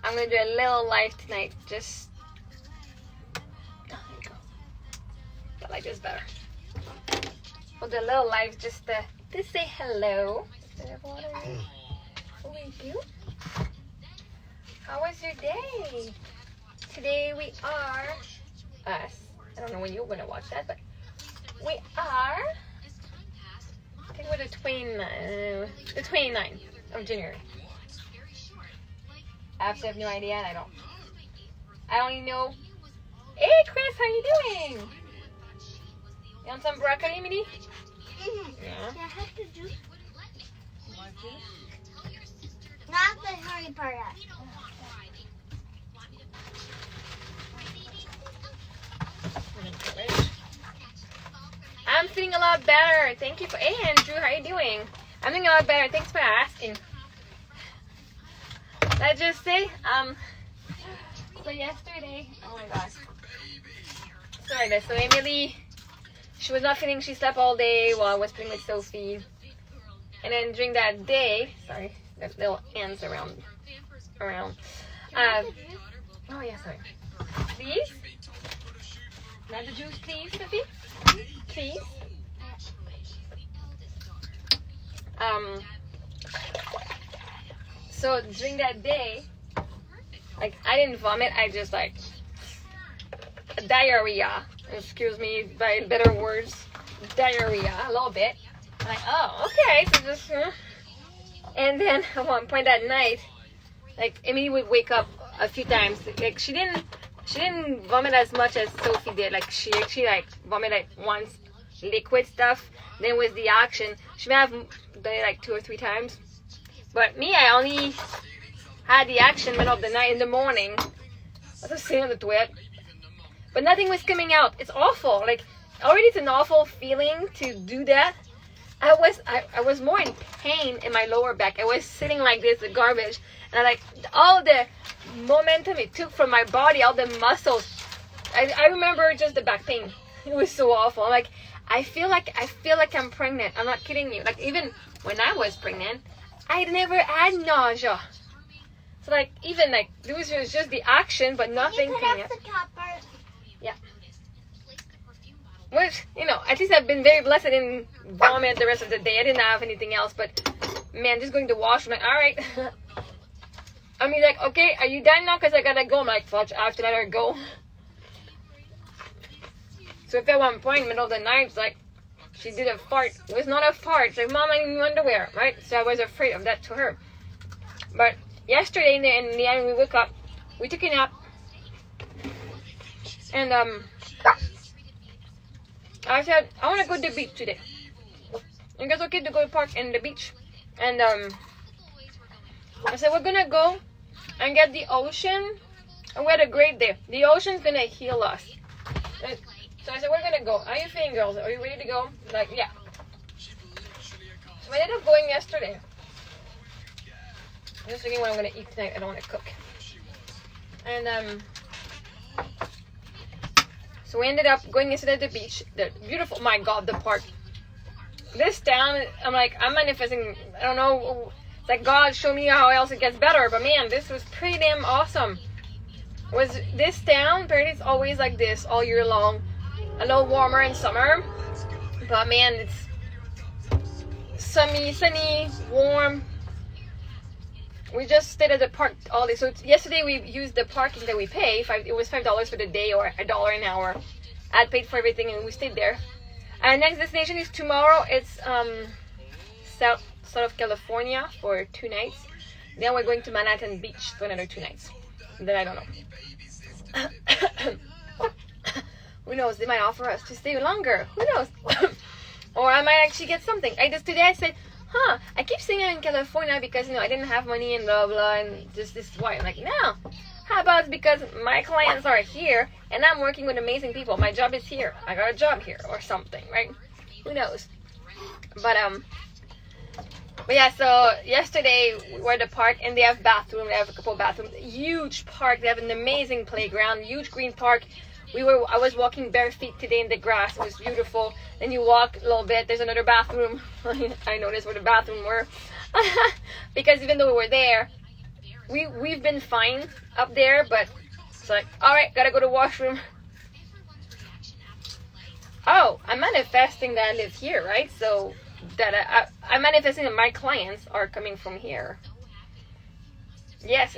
I'm gonna do a little live tonight. Just there you go. I like this better. We'll do a little live just to say hello. How are you? How was your day? Today we are us. I don't know when you're gonna watch that, but we are. I think we're the 29th of January. I actually have no idea, and I don't even know. Hey, Chris, how you doing? You want some broccoli, Minnie? Yeah. I have to do. Not the hurry part. I'm feeling a lot better. Thank you for. Hey, Andrew, how you doing? I'm feeling a lot better. Thanks for asking. Let's just say, so yesterday, oh my gosh. Sorry, so Emily, she was not feeling, she slept all day while I was playing with Sophie. And then during that day, sorry, that little ants around. Oh yeah, sorry. Please? Not the juice, please, Sophie? Please? So during that day, like, I didn't vomit, I just like diarrhea. Excuse me by better words. Diarrhea, a little bit. I'm like, oh, okay, so just, and then at one point that night, like, Emily would wake up a few times. Like, she didn't vomit as much as Sophie did. Like, she actually, like, vomited like once, liquid stuff. Then with the action, she may have done it like 2 or 3 times. But me, I only had the action middle of the night. In the morning, I was just sitting on the toilet, but nothing was coming out. It's awful. Like, already it's an awful feeling to do that. I was more in pain in my lower back. I was sitting like this, the garbage, and like all the momentum it took from my body, all the muscles. I remember just the back pain. It was so awful. Like, I feel like I'm pregnant. I'm not kidding you. Like, even when I was pregnant, I never had nausea. So like, even like, this was just the action, but nothing coming out. Yeah. Which, you know, at least I've been very blessed. I didn't vomit the rest of the day. I didn't have anything else, but man, just going to wash, I'm like, alright. I mean, like, okay, are you done now? Because I gotta go. I'm like, fudge, I have to let her go. So if at one point, middle of the night, it's like, she did a fart. It was not a fart. It's like, Mom, I need underwear, right? So I was afraid of that to her. But yesterday, in the end, we woke up. We took a nap. And, I said, I want to go to the beach today. You guys okay to go to park in the beach? And, I said, we're going to go and get the ocean. And we had a great day. The ocean's going to heal us. So I said, we're going to go. How are you feeling, girls? Are you ready to go? Like, yeah. So I ended up going yesterday. I'm just thinking what I'm going to eat tonight. I don't want to cook. And, so we ended up going yesterday to the beach. The beautiful, my God, the park. This town, I'm like, I'm manifesting, I don't know, it's like God show me how else it gets better. But man, this was pretty damn awesome. Was this town, apparently it's always like this all year long. A little warmer in summer. But man, it's sunny, warm. We just stayed at the park all day. So yesterday we used the parking that we pay. It was $5 for the day or $1 an hour. I paid for everything and we stayed there. Our next destination is tomorrow. It's south of California for 2 nights. Then we're going to Manhattan Beach for another 2 nights. Then I don't know. Who knows? They might offer us to stay longer. Who knows? Or I might actually get something. Today I said, I keep saying I'm in California because, I didn't have money and blah, blah, and just this is why. I'm like, no. How about it's because my clients are here and I'm working with amazing people. My job is here. I got a job here or something, right? Who knows? But yeah, so yesterday we were at the park and they have bathroom. They have a couple of bathrooms. Huge park. They have an amazing playground. Huge green park. I was walking bare feet today in the grass. It was beautiful. Then you walk a little bit. There's another bathroom. I noticed where the bathroom were. Because even though we were there, we've been fine up there, but it's like, all right, gotta go to the washroom. Oh, I'm manifesting that I live here, right? So that I'm manifesting that my clients are coming from here. Yes.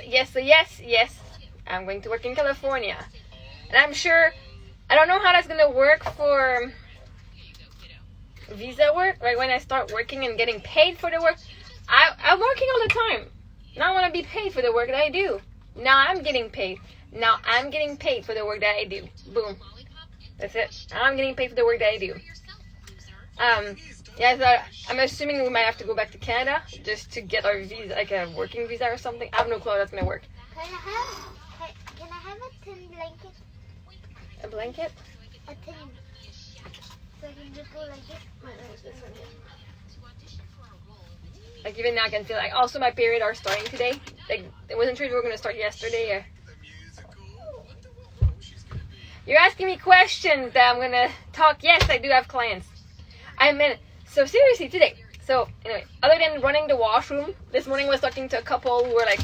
I'm going to work in California, and I'm sure. I don't know how that's gonna work for visa work, right? When I start working and getting paid for the work, I'm working all the time. Now I want to be paid for the work that I do. Now I'm getting paid. Now I'm getting paid for the work that I do. Boom. That's it. Now I'm getting paid for the work that I do. Yeah, so I'm assuming we might have to go back to Canada just to get our visa, like a working visa or something. I have no clue how that's gonna work. Can I have a thin blanket? A blanket? A thin. So I can just go like this. Like even now I can feel like also my period are starting today. Like it wasn't sure if we were gonna start yesterday. You're asking me questions that I'm gonna talk. Yes, I do have clients. So seriously today. So anyway, other than running the washroom, this morning I was talking to a couple who were like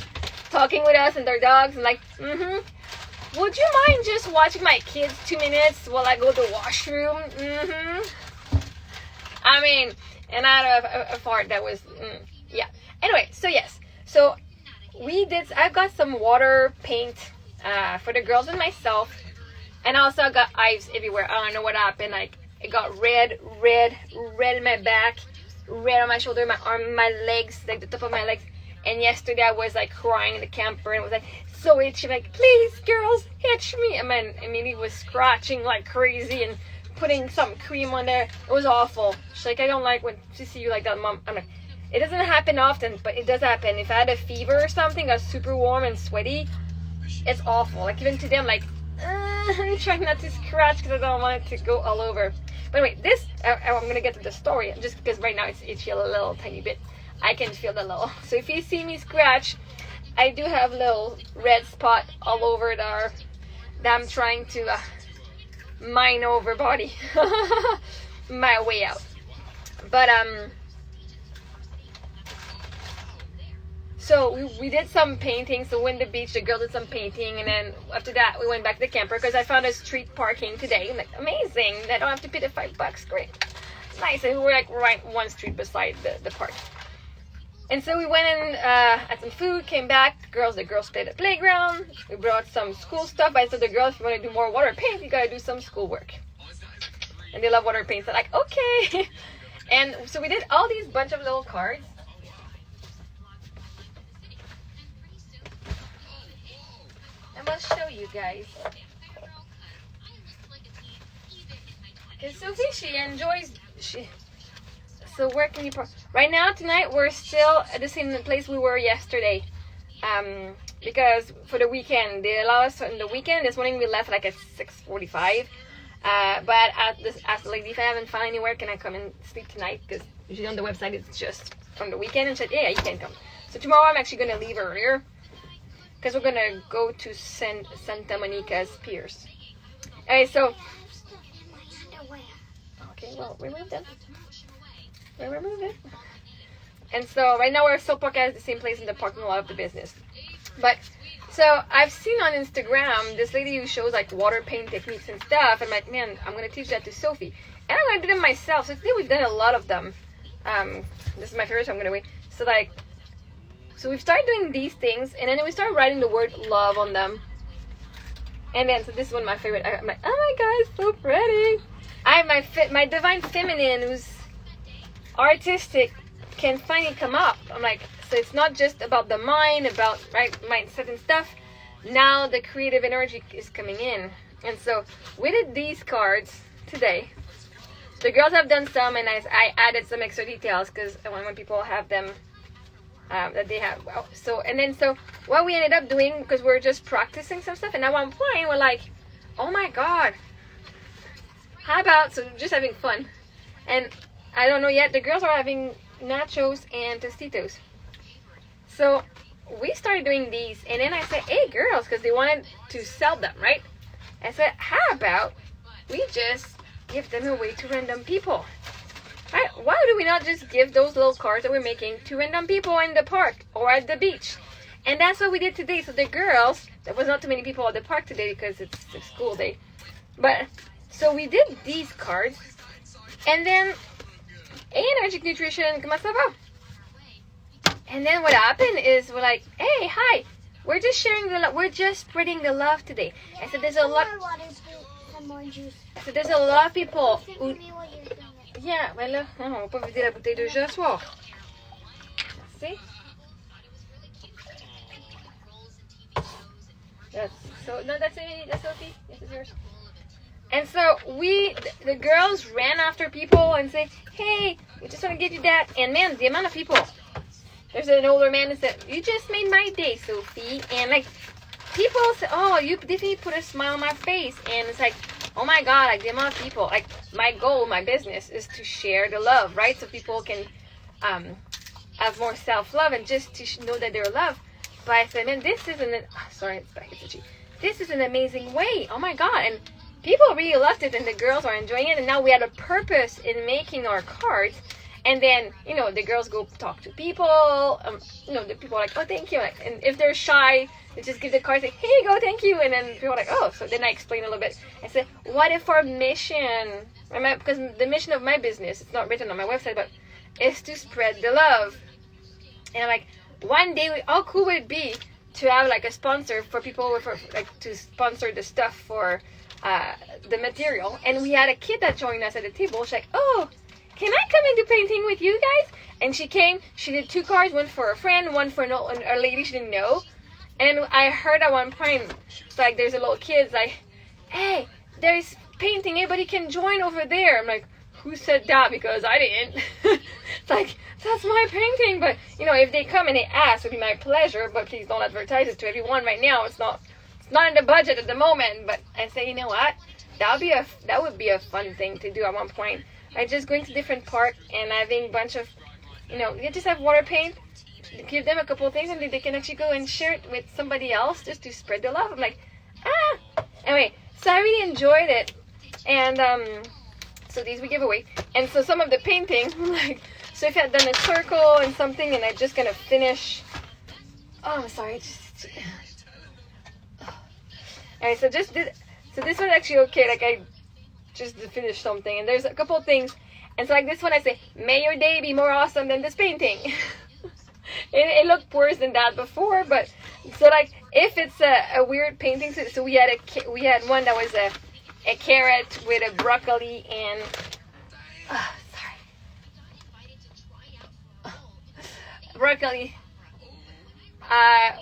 talking with us and their dogs and like, would you mind just watching my kids 2 minutes while I go to the washroom? I mean, and I had a fart that was, yeah. Anyway, so yes. So I've got some water paint for the girls and myself. And also I got ice everywhere. I don't know what happened. Like it got red in my back, red on my shoulder, my arm, my legs, like the top of my legs. And yesterday I was like crying in the camper and it was like so itchy. I'm like, please girls, itch me. And then Emily was scratching like crazy and putting some cream on there. It was awful. She's like, I don't like when she see you like that, Mom. I'm like, it doesn't happen often, but it does happen. If I had a fever or something, got super warm and sweaty, it's awful. Like even today I'm like, I'm trying not to scratch because I don't want it to go all over. But anyway, I'm going to get to the story just because right now it's itchy a little tiny bit. I can feel the little. So if you see me scratch, I do have a little red spot all over there that I'm trying to mine over body my way out. But so we did some painting. So we went to the beach, the girl did some painting, and then after that we went back to the camper because I found a street parking today. I'm like, amazing, I don't have to pay the $5. Great, nice. And we were like right one street beside the park. And so we went in, had some food, came back. The girls played at the playground. We brought some school stuff. I said, the girls, if you want to do more water paint, you gotta do some schoolwork. And they love water paint. So like, okay. And so we did all these bunch of little cards. I must show you guys. Because Sophie, she enjoys, so where can you right now tonight we're still at the same place we were yesterday, because for the weekend they allow us on the weekend. This morning we left like at 6:45, but asked the lady if I haven't found anywhere can I come and sleep tonight, because usually on the website it's just from the weekend, and said yeah, you can come. So tomorrow I'm actually going to leave earlier because we're going to go to Santa Monica's Piers. Okay, so okay, well, remove them. We remove it. And so right now we're still parked at the same place in the parking lot of the business. But so I've seen on Instagram this lady who shows like water paint techniques and stuff. I'm like, man, I'm gonna teach that to Sophie, and I'm gonna do them myself. So today we've done a lot of them. This is my favorite, so I'm gonna wait. So we've started doing these things, and then we started writing the word love on them. And then so this is one of my favorite. I'm like, oh my god, it's so pretty. I have my divine feminine who's artistic can finally come up. I'm like, so it's not just about the mind, about right mindset and stuff. Now the creative energy is coming in. And so we did these cards today. The girls have done some, and I added some extra details because I want when people have them that they have. So what we ended up doing, because we're just practicing some stuff, and at one point we're like, oh my god, how about, so just having fun. And I don't know yet, the girls are having nachos and Tostitos. So we started doing these, and then I said, hey girls, because they wanted to sell them, right? I said, how about we just give them away to random people? Right? Why do we not just give those little cards that we're making to random people in the park or at the beach? And that's what we did today. So the girls, there was not too many people at the park today because it's the school day. But, so we did these cards. And then, hey, Energetic Nutrition, comment ça va? And then what happened is we're like, hey, hi. We're just sharing the love. We're just spreading the love today. I said there's a lot. Some more juice. I said there's a lot of people. Tell me what you're doing. Yeah, ben là, on va pas vider la bouteille de jus ce soir. See? That's so. No, that's Sophie. This is yours. And so the girls ran after people and say, "Hey, we just want to give you that." And man, the amount of people. There's an older man that said, "You just made my day, Sophie." And like, people say, "Oh, you definitely put a smile on my face." And it's like, oh my God, like the amount of people. Like my goal, my business is to share the love, right? So people can have more self-love and just to know that they're loved. But I said, man, this is sorry, it's back, it's itchy. This is an amazing way. Oh my God. And people really loved it and the girls are enjoying it. And now we had a purpose in making our cards. And then, the girls go talk to people. The people are like, oh, thank you. Like, and if they're shy, they just give the card, say, here you go, thank you. And then people are like, oh. So then I explain a little bit. I said, what if our mission, because the mission of my business, it's not written on my website, but is to spread the love. And I'm like, one day, how cool would it be to have like a sponsor for people to sponsor the stuff for the material? And we had a kid that joined us at the table. She's like, oh, can I come and do painting with you guys? And she came. She did 2 cards, one for a friend, one for a lady she didn't know. And I heard at one point, it's like there's a little kid's like, hey, there's painting. Everybody can join over there. I'm like, who said that? Because I didn't. It's like, that's my painting. But, if they come and they ask, it'll be my pleasure. But please don't advertise it to everyone right now. It's not in the budget at the moment. But I say, you know what? That would be a fun thing to do at one point. I just going to different parks and having a bunch of, you just have water paint, give them a couple of things and they can actually go and share it with somebody else just to spread the love. I'm like, Anyway, so I really enjoyed it. And so these we give away. And so some of the painting, like, so if I had done a circle and something and I'm just going to finish. Oh, I'm sorry. Alright, so this one's actually okay. Like I just to finish something, and there's a couple things, and so like this one I say, may your day be more awesome than this painting. it looked worse than that before, but so like if it's a weird painting, so we had one that was a carrot with a broccoli and broccoli.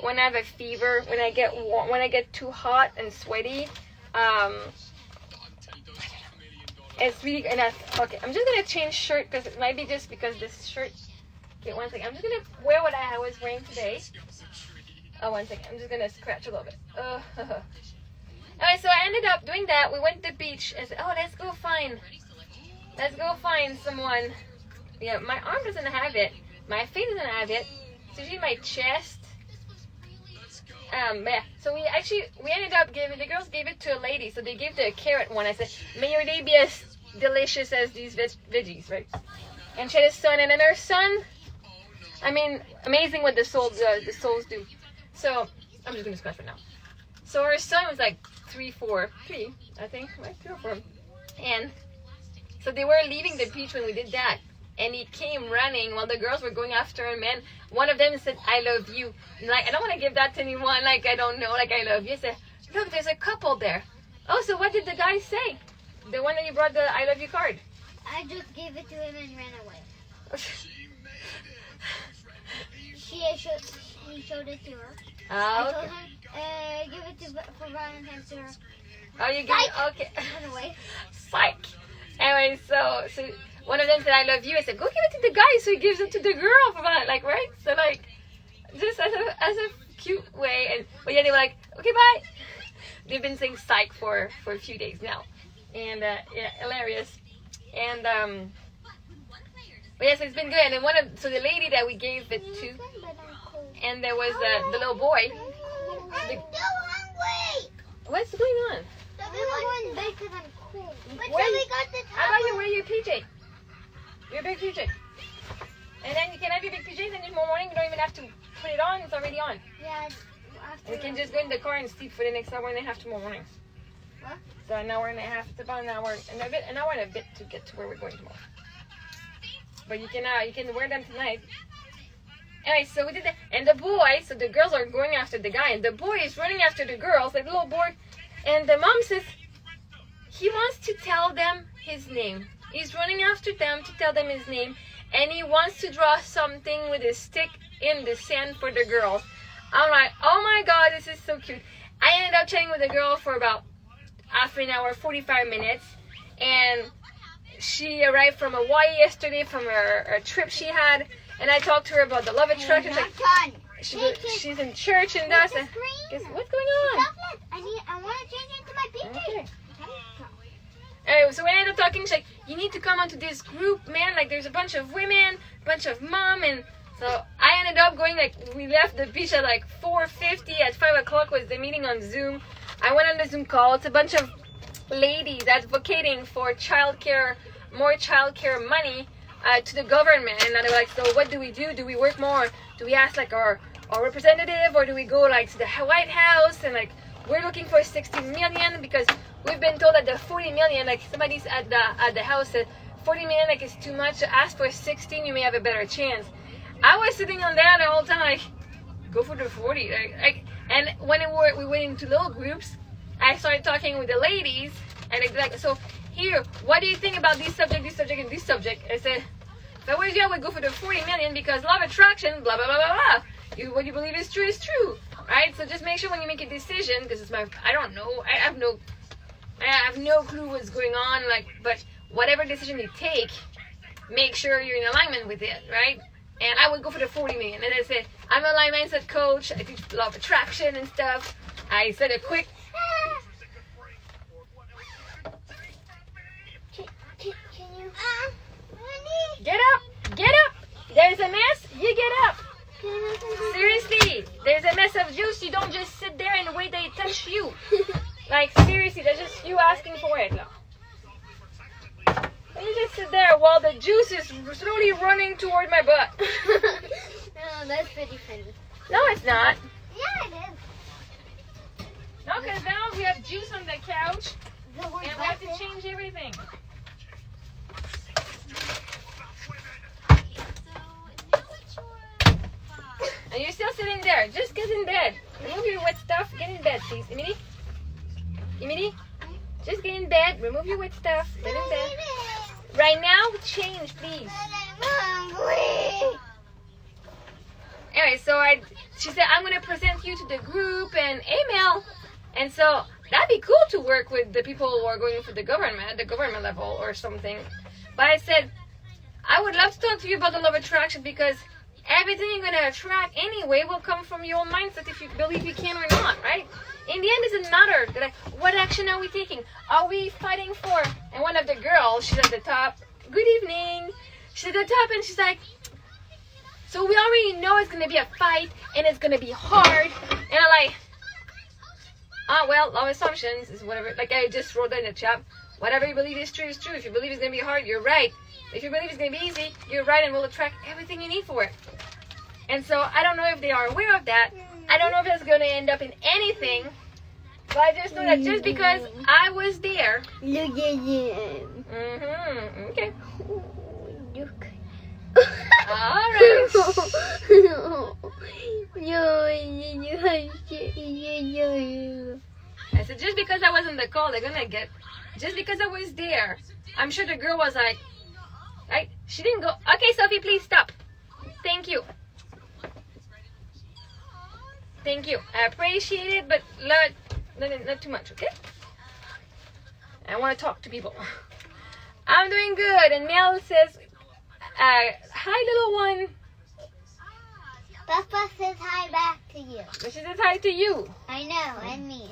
When I have a fever, when I get too hot and sweaty, it's really enough. Okay, I'm just gonna change shirt because it might be just because this shirt. Okay, one second. I'm just gonna wear what I was wearing today. Oh, one second. I'm just gonna scratch a little bit. Alright, so I ended up doing that. We went to the beach. I said, oh, let's go find someone. Yeah, my arm doesn't have it. My face doesn't have it. It's usually my chest. Yeah. So we ended up the girls gave it to a lady. So they gave the carrot one. I said, may your day be as delicious as these veggies, right? And she had a son, and then her son, amazing what the souls do. So I'm just gonna scratch right now. So her son was like 3, I think, right? 3 or 4. And so they were leaving the beach when we did that. And he came running while the girls were going after him. And one of them said, I love you. And like, I don't want to give that to anyone. Like, I don't know. Like, I love you. I said, look, there's a couple there. Oh, so what did the guy say? The one that you brought the I love you card. I just gave it to him and ran away. He showed it to her. Oh, I told him, give it for Valentine's to her. Oh, you give it? Okay. Run away. Psych. Anyway, so one of them said, I love you. I said, go give it to the guy. So he gives it to the girl for that, like, right? So, like, just as a cute way. But yeah, they were like, okay, bye. They've been saying psych for a few days now. And, yeah, hilarious. And, but yes, it's been good. And then so the lady that we gave it to, and there was the little boy. I'm so hungry. What's going on? I'm going back because I'm cold. But Where then you- we got the How about you towel. wear your PJ? Your big PJ. And then you can have your big PJs, and in the morning you don't even have to put it on? It's already on. Yeah. After We can just go in the car and sleep for the next hour and a half tomorrow morning. What? So an hour and a half. It's about an hour and a bit to get to where we're going tomorrow. But you can wear them tonight. Anyway, so we did that. And the boy, so the girls are going after the guy, and the boy is running after the girls, like a little boy. And the mom says he wants to tell them his name. He's running after them to tell them his name. And he wants to draw something with his stick in the sand for the girls. I'm like, oh my God, this is so cute. I ended up chatting with the girl for about half an hour, 45 minutes. And she arrived from Hawaii yesterday from her trip she had. And I talked to her about the love attraction. She's in church and that. Guess what's going on? I want to change it into my pinky. Okay. Anyway, so we ended up talking. She's like, you need to come onto this group, man. Like, there's a bunch of women, bunch of mom, and so I ended up going. Like, we left the beach at like 4:50. At 5 o'clock was the meeting on Zoom. I went on the Zoom call. It's a bunch of ladies advocating for childcare, more childcare money. To the government, and they're like, so what do we do? Do we work more? Do we ask like our representative, or do we go like to the White House? And like, we're looking for 60 million because we've been told that the 40 million, like somebody's at the house said 40 million like is too much. Ask for 16, you may have a better chance. I was sitting on that the whole time, like, go for the 40. And when we went into little groups, I started talking with the ladies, and they'd be like, so here, what do you think about this subject, and this subject? I said, if I was you, I would go for the 40 million because law of attraction, blah, blah, blah, blah, blah. What you believe is true, right? So just make sure when you make a decision, because I don't know, I have no clue what's going on, like, but whatever decision you take, make sure you're in alignment with it, right? And I would go for the 40 million. And I said, I'm a life mindset coach, I teach law of attraction and stuff. I said a quick, Can you? get up, there's a mess, you get up. Seriously, there's a mess of juice, you don't just sit there and wait they touch you. Like, seriously, that's just you asking for it. You just sit there while the juice is slowly running toward my butt. No, that's pretty funny. No, it's not. Yeah, it is. No, because now we have juice on the couch, The word and we have to butt. change everything. And you're still sitting there. Just get in bed. Remove your wet stuff. Get in bed, please. Emily? Just get in bed. Remove your wet stuff. Get in bed. Right now, change, please. Anyway, so she said, I'm going to present you to the group and email. And so that'd be cool to work with the people who are going for the government level or something. But I said, I would love to talk to you about the law of attraction because everything you're going to attract anyway will come from your own mindset if you believe you can or not, right? In the end, it doesn't matter. They're like, what action are we taking? Are we fighting for? And one of the girls, she's at the top. Good evening. She's at the top and she's like, so we already know it's going to be a fight and it's going to be hard. And I'm like, well, law of assumptions is whatever. Like I just wrote that in the chat. Whatever you believe is true is true. If you believe it's going to be hard, you're right. If you believe it's going to be easy, you're right and will attract everything you need for it. And so I don't know if they are aware of that. I don't know if it's going to end up in anything. But I just know that just because I was there. Okay. Look. Alright. I said, just because I was on the call, they're going to get. Just because I was there. I'm sure the girl was like, she didn't go. Okay, Sophie, please stop. Thank you. Thank you. I appreciate it, but not too much, okay? I want to talk to people. I'm doing good. And Mel says, hi, little one. Papa says hi back to you. She says hi to you. I know, and me.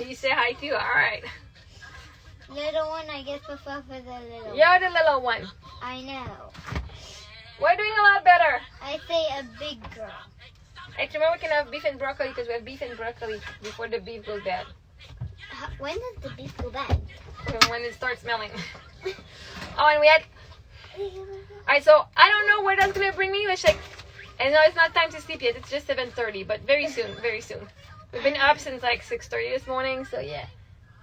You say hi to you. All right. Little one, I guess Papa for the little one. You're the little one. I know. We're doing a lot better. I say a big girl. Hey, tomorrow we can have beef and broccoli because we have beef and broccoli before the beef goes bad. When does the beef go bad? When it starts smelling. Oh, and we had... Alright, so I don't know where that's going to bring me. It's like, And no, it's not time to sleep yet. It's just 7:30, but very soon, very soon. We've been up since like 6:30 this morning, so yeah.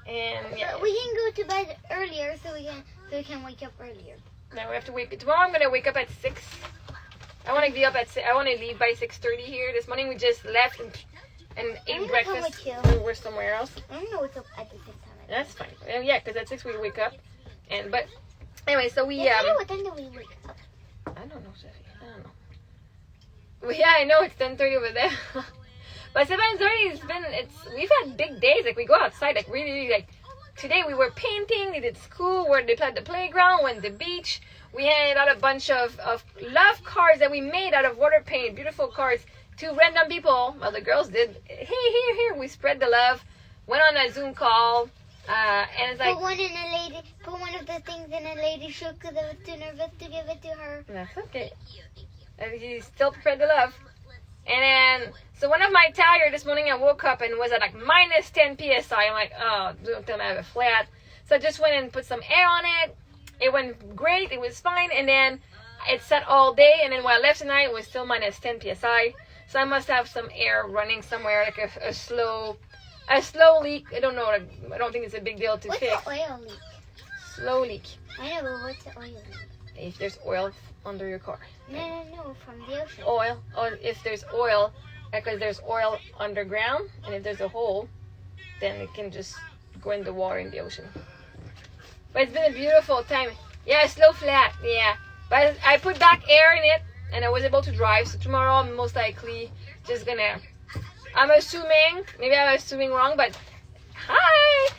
And yeah. But we can go to bed earlier so we can wake up earlier. Now we have to wake. Tomorrow I'm gonna wake up at 6. I want to be up at 6. I want to leave by 6:30 here. This morning we just left and ate breakfast. We're somewhere else. I'm gonna wake up at the same time. That's fine. Yeah, because at 6 we wake up. But anyway, so we What time do we wake up? I don't know, Sophie. I don't know. Well, yeah, I know it's 10:30 over there. But 7:30 we've had big days. Like we go outside, like really like today we were painting, we did school, they played the playground, went to the beach. We handed out a bunch of love cards that we made out of water paint, beautiful cards to random people. Well, the girls did. Hey, here. We spread the love. Went on a Zoom call, and it's like put one of the things in a lady shook because I was too nervous to give it to her. That's okay. You still spread the love. And then, so one of my tire this morning, I woke up and was at like minus 10 psi. I'm like, oh, don't tell me I have a flat. So I just went and put some air on it. It went great. It was fine. And then it sat all day. And then when I left tonight, it was still minus 10 psi. So I must have some air running somewhere, like a slow leak. I don't know. I don't think it's a big deal to fix. What's the oil leak? Slow leak. I know, but what's the oil leak? If there's oil under your car. No, from the ocean. Oil, or if there's oil, because there's oil underground, and if there's a hole, then it can just go in the water in the ocean. But it's been a beautiful time. Yeah, slow flat, yeah. But I put back air in it, and I was able to drive. So tomorrow I'm most likely just gonna, I'm assuming, maybe I'm assuming wrong, but hi!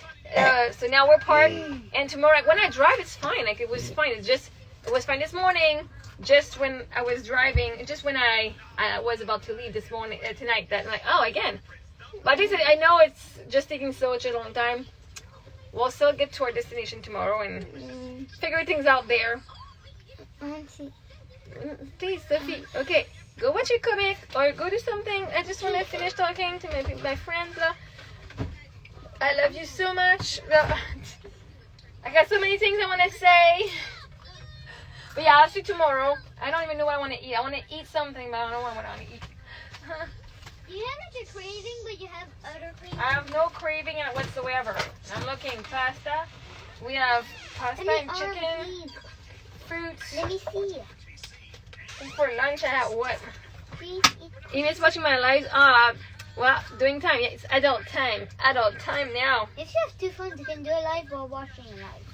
So now we're parked, and tomorrow, like, when I drive, it's fine. Like, it was fine. It was fine this morning. Just when I was driving, just when I was about to leave this morning, tonight, that I'm like, oh, again. But I know it's just taking such a long time. We'll still get to our destination tomorrow and figure things out there. Please, Sophie. Okay, go watch a comic or go do something. I just want to finish talking to my friends. I love you so much. I got so many things I want to say. But yeah, I'll see you tomorrow. I don't even know what I want to eat. I want to eat something, but I don't know what I want to eat. You have a craving, but you have other cravings? I have no craving whatsoever. I'm looking pasta. We have pasta and chicken, fruits. Let me see. And for lunch, I have what? Please eat. Eva's watching my live. Well, doing time. Yeah, it's adult time. Adult time now. If you have two phones, you can do a live while watching a live.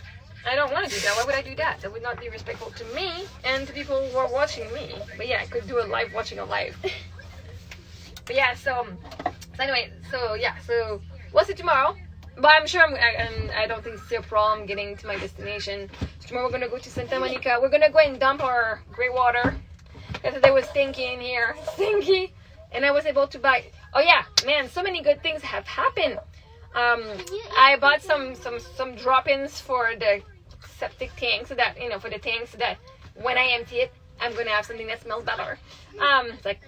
I don't want to do that. Why would I do that? That would not be respectful to me and to people who are watching me. But yeah, I could do a live watching a live. But yeah, so anyway, so we'll see tomorrow. But I'm sure I don't think it's a problem getting to my destination. So tomorrow we're gonna go to Santa Monica. We're gonna go and dump our gray water because it was stinky in here, stinky, and I was able to buy. Oh yeah, man, so many good things have happened. I bought some drop-ins for the septic tank, so that for the tank, so that when I empty it, I'm gonna have something that smells better. It's like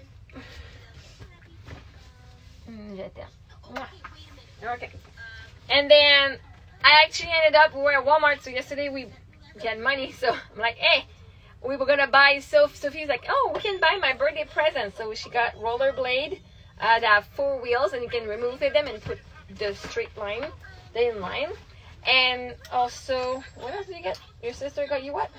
okay. And then I actually ended up, we were at Walmart, so yesterday we had money, so I'm like, hey, we were gonna buy, Sophie's like, oh, we can buy my birthday present. So she got rollerblade that have 4 wheels, and you can remove them and put the straight line, the inline. And also, what else did you get? Your sister got you what?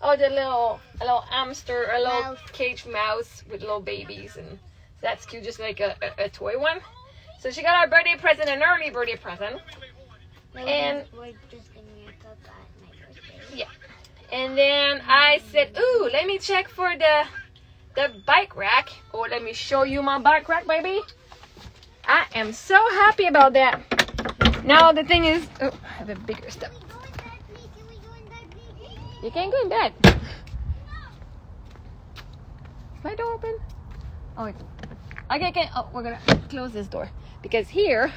Oh, a little hamster, a little cage mouse with little babies, and that's cute, just like a toy one. So she got our birthday present, an early birthday present. And we're just gonna make up at my birthday. Yeah. And then I said, ooh, let me check for the bike rack. Oh, let me show you my bike rack, baby. I am so happy about that. Now the thing is, oh, I have a bigger step. You can't go in bed. Is my door open? Oh, wait. Okay. Oh, we're gonna close this door because here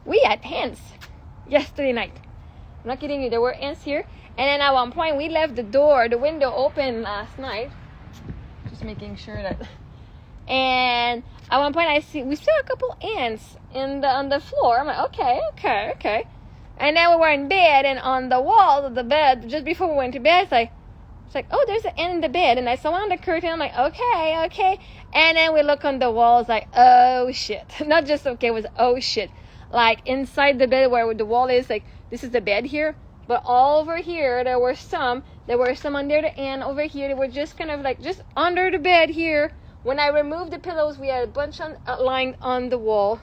we had ants yesterday night. I'm not kidding you. There were ants here, and then at one point we left the window open last night, just making sure that. And at one point we saw a couple ants on the floor. I'm like, okay. And then we were in bed, and on the wall of the bed, just before we went to bed, it's like, It's like, oh, there's an end in the bed. And I saw one on the curtain. I'm like, okay. And then we look on the walls like, oh, shit. Not just okay, it was, oh, shit. Like, inside the bed where the wall is, like, this is the bed here. But all over here, there were some under the end over here. They were just kind of like, just under the bed here. When I removed the pillows, we had a bunch lined on the wall.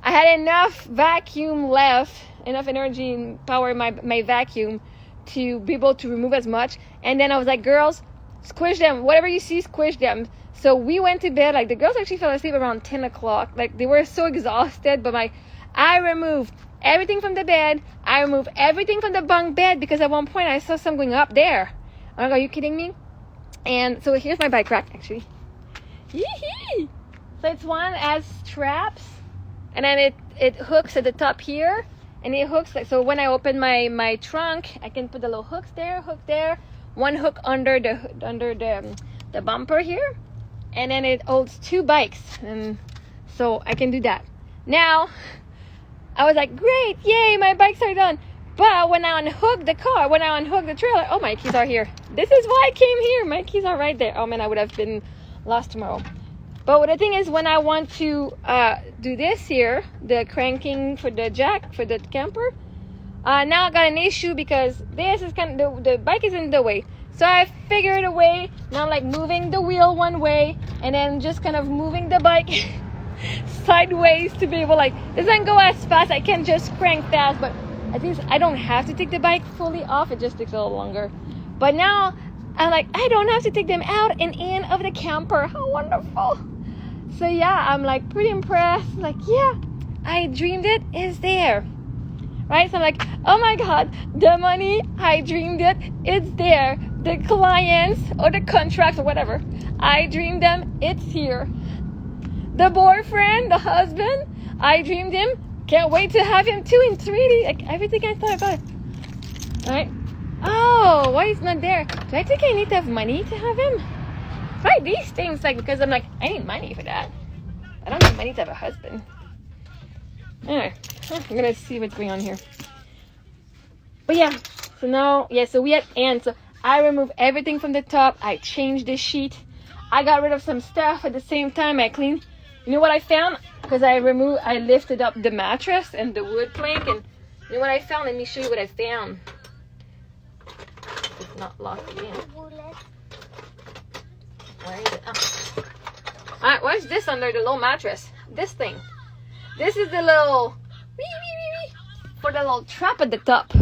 I had enough vacuum left, enough energy and power in my vacuum to be able to remove as much. And then I was like, girls, squish them. Whatever you see, squish them. So we went to bed. Like, the girls actually fell asleep around 10 o'clock. Like, they were so exhausted. But I removed everything from the bed. I removed everything from the bunk bed because at one point I saw some going up there. I'm like, are you kidding me? And so here's my bike rack, actually. Yee-hee! So it's one that has straps. And then it hooks at the top here. And it hooks, like, so when I open my trunk, I can put the little hooks there, hook there. One hook under the bumper here. And then it holds 2 bikes. And so I can do that. Now, I was like, great, yay, my bikes are done. But when I unhook the car, when I unhook the trailer, oh, my keys are here. This is why I came here. My keys are right there. Oh, man, I would have been lost tomorrow. But the thing is, when I want to do this here, the cranking for the jack, for the camper, now I got an issue because this is kind of, the bike is in the way. So I figured a way, now I'm like moving the wheel one way, and then just kind of moving the bike sideways to be able, like, it doesn't go as fast. I can just crank fast, but at least I don't have to take the bike fully off. It just takes a little longer. But now I'm like, I don't have to take them out and in of the camper. How wonderful. So yeah, I'm like pretty impressed. Like, yeah, I dreamed it is there. Right? So I'm like, oh my God, the money, I dreamed it, it's there. The clients or the contracts or whatever, I dreamed them, it's here. The boyfriend, the husband, I dreamed him, can't wait to have him too in 3D. Like, everything I thought about it. Right? Oh, why is not there? Do I think I need to have money to have him? Right, these things, like, because I'm like, I need money for that. I don't need money to have a husband. Anyway, I'm gonna see what's going on here. But yeah, so now, yeah, so we had ants. So I removed everything from the top. I changed the sheet. I got rid of some stuff at the same time. I cleaned. You know what I found? Because I lifted up the mattress and the wood plank, and you know what I found? Let me show you what I found. It's not locked again. Where is it? Oh. Alright, what's this under the little mattress? This thing. This is the little for the little trap at the top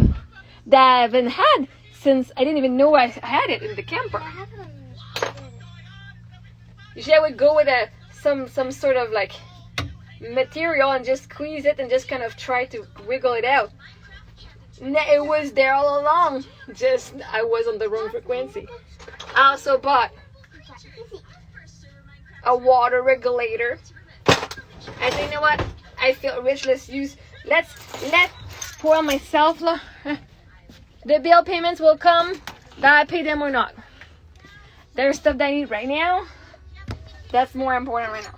that I haven't had since I didn't even know I had it in the camper. Usually I would go with some sort of like material and just squeeze it and just kind of try to wiggle it out. It was there all along. Just I was on the wrong frequency. I also bought a water regulator. I think, you know what? I feel rich. Let's spoil myself. The bill payments will come, that I pay them or not. There's stuff that I need right now. That's more important right now.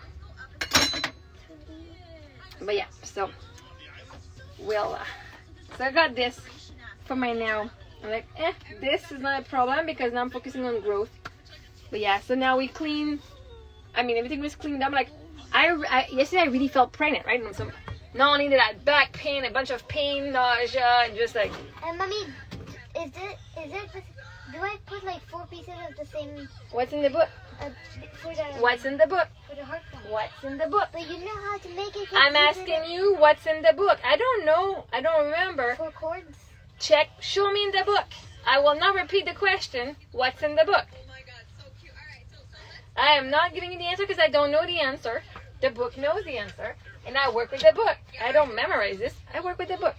But yeah, so I got this for my now. I'm like, this is not a problem because now I'm focusing on growth. But yeah, so now we clean. I mean, everything was cleaned up. Like, yesterday I really felt pregnant, right? And so not only did I have back pain, a bunch of pain, nausea, and just like. And mommy, is it? Do I put like 4 pieces of the same? What's in the book? What's in the book? For the heart one. What's in the book? But you know how to make it. I'm asking you, what's in the book? I don't know. I don't remember. 4 chords. Check. Show me in the book. I will not repeat the question. What's in the book? I am not giving you the answer because I don't know the answer. The book knows the answer. And I work with the book. I don't memorize this. I work with the book.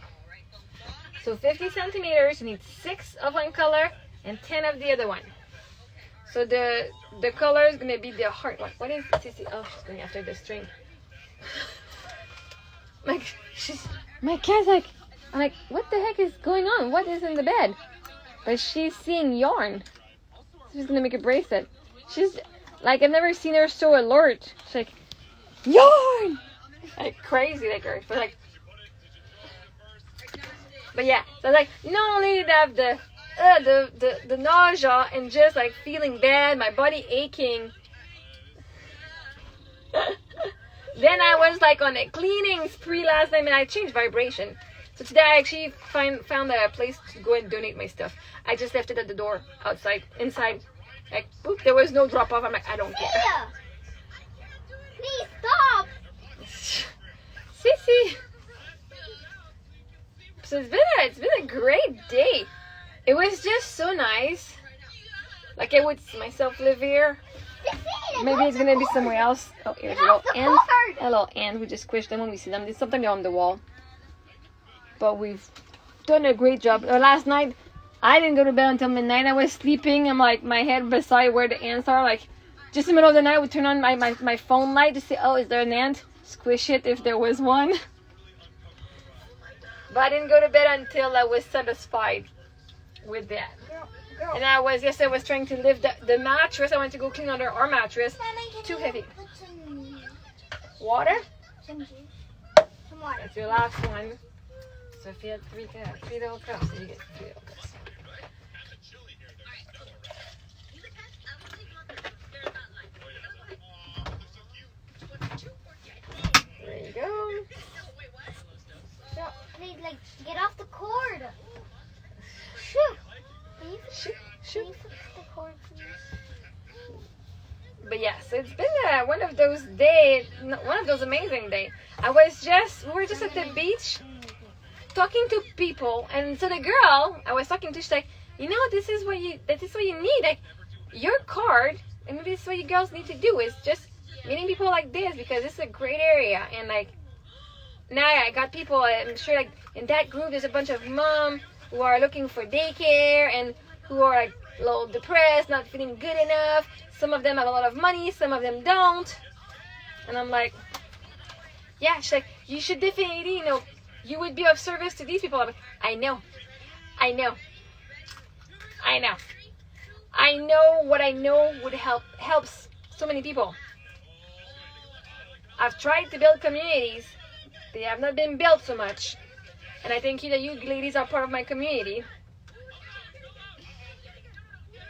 So 50 centimeters, you need 6 of one color and 10 of the other one. So the color is going to be the heart one. What is this? Oh, she's going after the string. My cat's like, I'm like, what the heck is going on? What is in the bed? But she's seeing yarn. She's going to make a bracelet. She's like, I've never seen her so alert. She's like, yarn! Like crazy, like her. But yeah, so like, not only did I have the nausea and just like feeling bad, my body aching. Then I was like on a cleaning spree last night, and I changed vibration. So today I actually found a place to go and donate my stuff. I just left it at the door, outside, inside. Like, boop, there was no drop off. I'm like, I don't care. Please stop. Sissy. So it's been a great day. It was just so nice. Like I would see myself live here. Maybe it's gonna be somewhere else. Oh, here's a little ant. A little ant. We just squish them when we see them. Sometimes they're on the wall. But we've done a great job. Last night, I didn't go to bed until midnight. I was sleeping. I'm like, my head beside where the ants are. Like, just in the middle of the night, we turn on my phone light to see, oh, is there an ant? Squish it if there was one. But I didn't go to bed until I was satisfied with that. And yesterday I was trying to lift the mattress. I went to go clean under our mattress. Too heavy. Water? Some water. That's your last one. So if you had three little cups, then you get 3 little cups. There you go. Please, like, get off the cord. Shoot. Can you fix the cord, please? But yeah, so it's been one of those days, one of those amazing days. We were just at the beach talking to people, and so the girl I was talking to, she's like, this is what you need. Like, your card, and maybe this is what you girls need to do, is just meeting people like this, because this is a great area. And like, now I got people, I'm sure, like, in that group there's a bunch of moms who are looking for daycare and who are like a little depressed, not feeling good enough. Some of them have a lot of money, some of them don't. And I'm like, yeah, she's like, you should definitely, you would be of service to these people. I'm like, I know what I know would helps so many people. I've tried to build communities. They have not been built so much. And I think that you ladies are part of my community.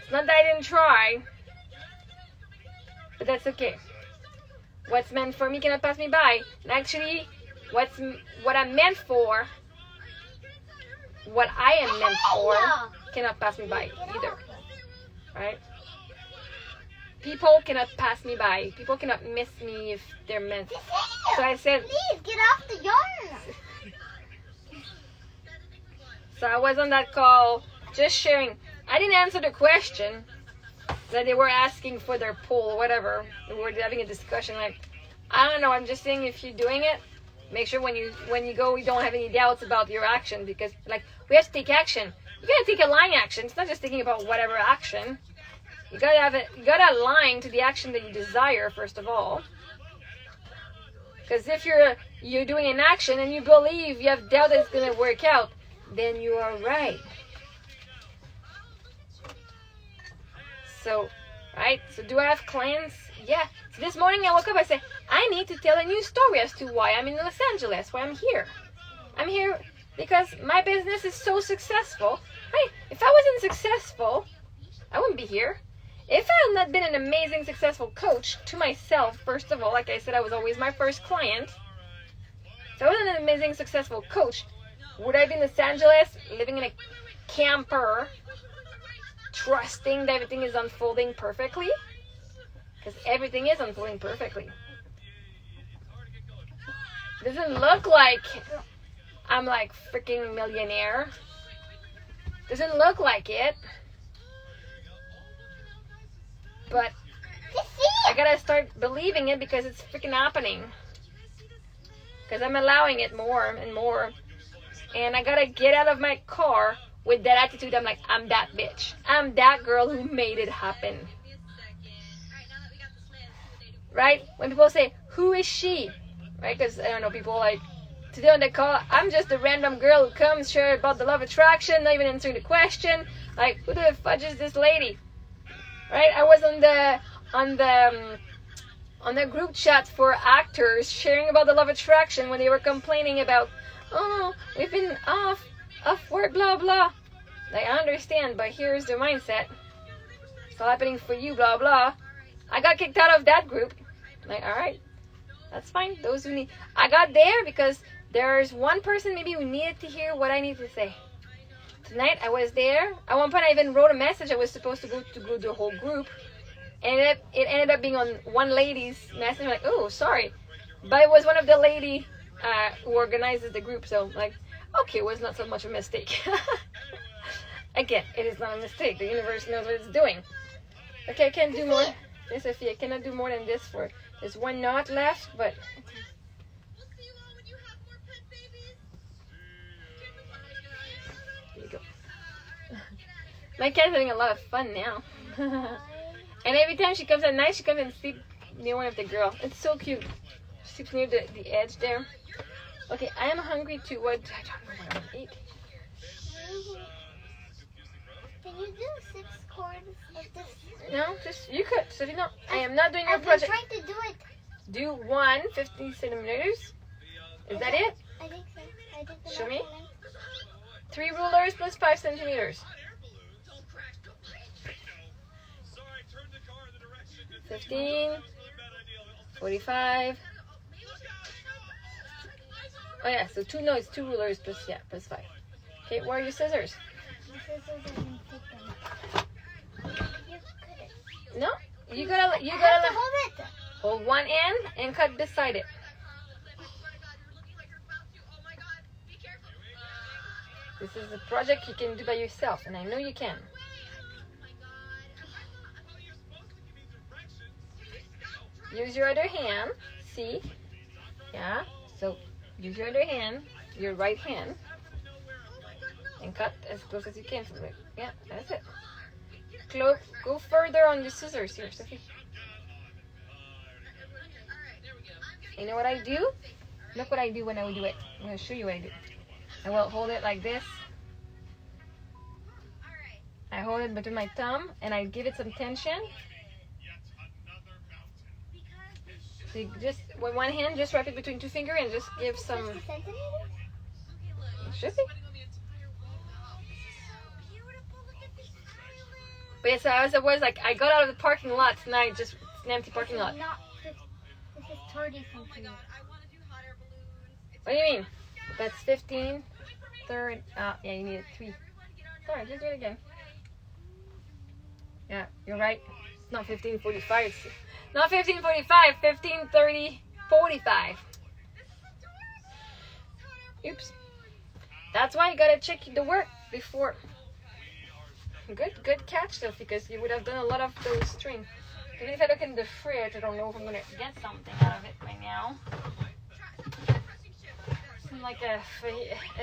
It's not that I didn't try, but that's okay. What's meant for me cannot pass me by. And actually, what I'm meant for, what I am meant for, cannot pass me by either. Right? People cannot pass me by. People cannot miss me if they're meant. So I said, please get off the yarn. So I was on that call just sharing. I didn't answer the question that they were asking for their pool or whatever. We were having a discussion like, I don't know, I'm just saying if you're doing it, make sure when you go, you don't have any doubts about your action, because like, we have to take action. You gotta take a line action. It's not just thinking about whatever action. You gotta align to the action that you desire, first of all. Because if you're doing an action and you believe, you have doubt that it's gonna work out, then you are right. So, right? So do I have clients? Yeah. So this morning I woke up, I said, I need to tell a new story as to why I'm in Los Angeles, why I'm here. I'm here because my business is so successful. Right? If I wasn't successful, I wouldn't be here. If I had not been an amazing, successful coach to myself, first of all, like I said, I was always my first client. If I wasn't an amazing, successful coach, would I be in Los Angeles, living in a camper, trusting that everything is unfolding perfectly? Because everything is unfolding perfectly. Doesn't look like I'm like freaking millionaire. Doesn't look like it. But I gotta start believing it because it's freaking happening. Because I'm allowing it more and more. And I gotta get out of my car with that attitude. I'm like, I'm that bitch. I'm that girl who made it happen. Right? When people say, who is she? Right? Because, I don't know, people like, today on the call, I'm just a random girl who comes, share about the law of attraction, not even answering the question. Like, who the fudge is this lady? Right? I was on the group chat for actors sharing about the law of attraction when they were complaining about, oh, we've been off work, blah, blah. Like, I understand, but here's the mindset. It's all happening for you, blah, blah. I got kicked out of that group. Like, all right, that's fine. Those who need. I got there because there's one person maybe who needed to hear what I need to say. Tonight, I was there. At one point, I even wrote a message. I was supposed to go to the whole group. And it ended up being on one lady's message. I'm like, oh, sorry. But it was one of the lady who organizes the group. So, like, okay, it was not so much a mistake. Again, it is not a mistake. The universe knows what it's doing. Okay, I can't do more. Yes, Sophie, I cannot do more than this for. There's one knot left, but. There you go. My cat's having a lot of fun now. And every time she comes at night, she comes and sleeps near one of the girls. It's so cute. She sleeps near the edge there. Okay, I am hungry too. What? I don't know what I'm gonna eat. Can you do 6 cords of this? No, just you could. So no, I am not doing your I've been project. trying to do it. Do 1 50 centimeters. Is that it? I think so. I did the Show me. last one. 3 rulers plus 5 centimeters. 15, 45. Oh yeah, so 2 rulers plus 5. Okay, where are your scissors? The scissors, I didn't take them. You cut it. No, you I have to gotta hold it. hold one end and cut beside it. This is a project you can do by yourself, and I know you can. Use your other hand. See? Yeah. So use your other hand, your right hand, and cut as close as you can from it. Yeah, that's it. Go further on the scissors here, Sophie. You know what I do? Look what I do when I do it. I'm going to show you what I do. I will hold it like this. I hold it between my thumb and I give it some tension. So you just with one hand, just wrap it between 2 fingers and just give some. 50 centimeters? Should be. But yes, as it was like I got out of the parking lot tonight, just an empty parking lot. Not 50. This is 30 centimeters. What do you mean? That's 15, third. Yeah, you need 3. Sorry, just do it again. Yeah, you're right. It's not 15:45. It's not 15:45. 15:30, 45. Oops. That's why you gotta check the work before. Good catch though, because you would have done a lot of those string. Even if I look in the fridge, I don't know if I'm gonna get something out of it right now. It's like a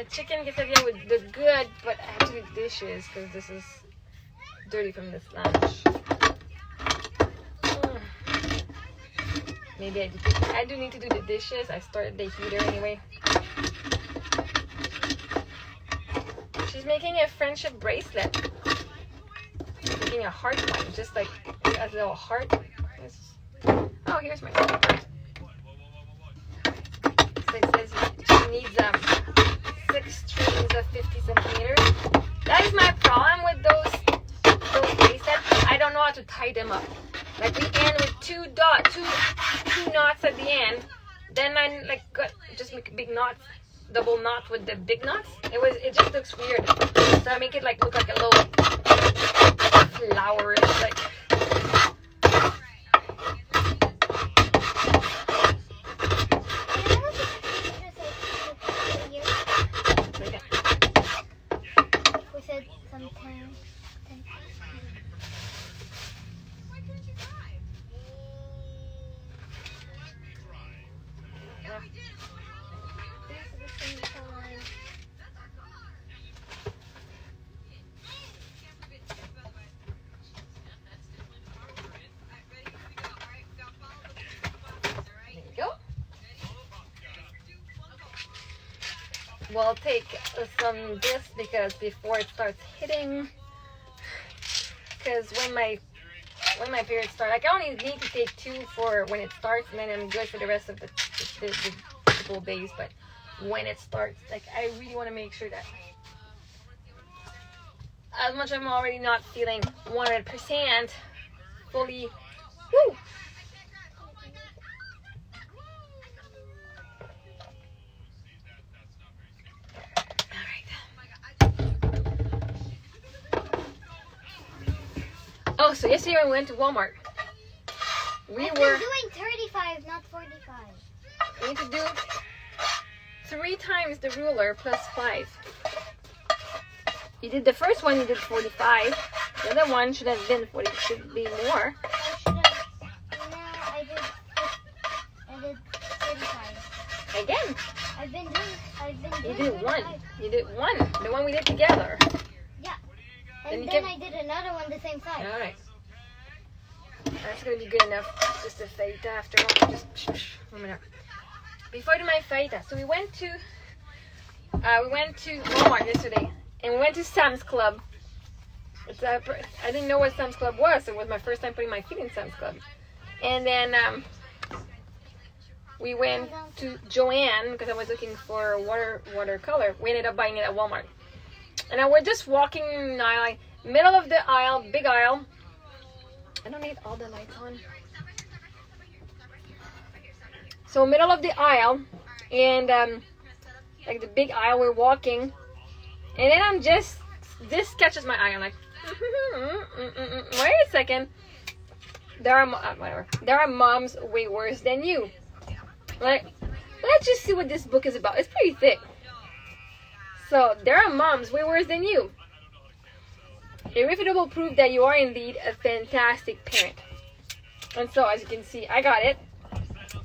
chicken quesadilla would look good, but I have to do dishes because this is dirty from this lunch. Maybe I do need to do the dishes. I started the heater anyway. She's making a friendship bracelet. Making a heart one, just like a little heart. Oh, here's my phone. So it says she needs 6 strings of 50 centimeters. That is my problem with those bracelets. I don't know how to tie them up. Like we end with 2 knots at the end. Then I like just make big knots, double knots with the big knots. It just looks weird. So I make it like look like a little flower, like. We said some 10. We'll take some this because before it starts hitting, because when my period starts, like I only need to take 2 for when it starts, and then I'm good for the rest of the couple of days. But when it starts, like I really want to make sure that as much as I'm already not feeling 100% fully. Woo! Oh, so yesterday we went to Walmart. I've been doing 35, not 45. We need to do 3 times the ruler plus 5. You did the first one, you did 45. The other one should have been 40. Should be more. I should have. No, I did 35. Again. I've been doing. You did 1. 35. You did 1. The one we did together. Yeah. Then And you then kept- I did another one the same size. All right. That's gonna be good enough. Just a fajita after all. Just 1 minute. Before I do my fajita, so we went to Walmart yesterday, and we went to Sam's Club. I didn't know what Sam's Club was. So it was my first time putting my feet in Sam's Club. And then we went to Joanne because I was looking for watercolor. We ended up buying it at Walmart. And now we're just walking in the aisle, middle of the aisle, big aisle. I don't need all the lights on. So middle of the aisle, and like the big aisle, we're walking, and then this catches my eye. I'm like, wait a second. There are moms way worse than you. Like, let's just see what this book is about. It's pretty thick. So there are moms way worse than you. Irrefutable proof that you are indeed a fantastic parent. And so, as you can see, I got it.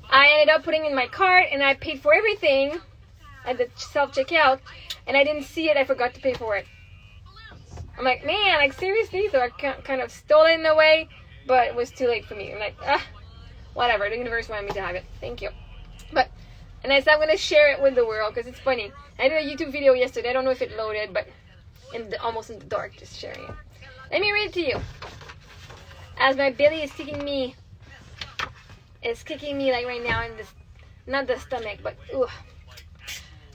I ended up putting in my cart, and I paid for everything at the self-checkout, and I didn't see it. I forgot to pay for it. I'm like, man, like seriously? So I kind of stole it in a way, but it was too late for me. I'm like, whatever. The universe wanted me to have it. Thank you. And I said I'm going to share it with the world because it's funny. I did a YouTube video yesterday. I don't know if it loaded, but almost in the dark, just sharing it. Let me read it to you. As my belly is kicking me. It's kicking me like right now in this, not the stomach, but ooh.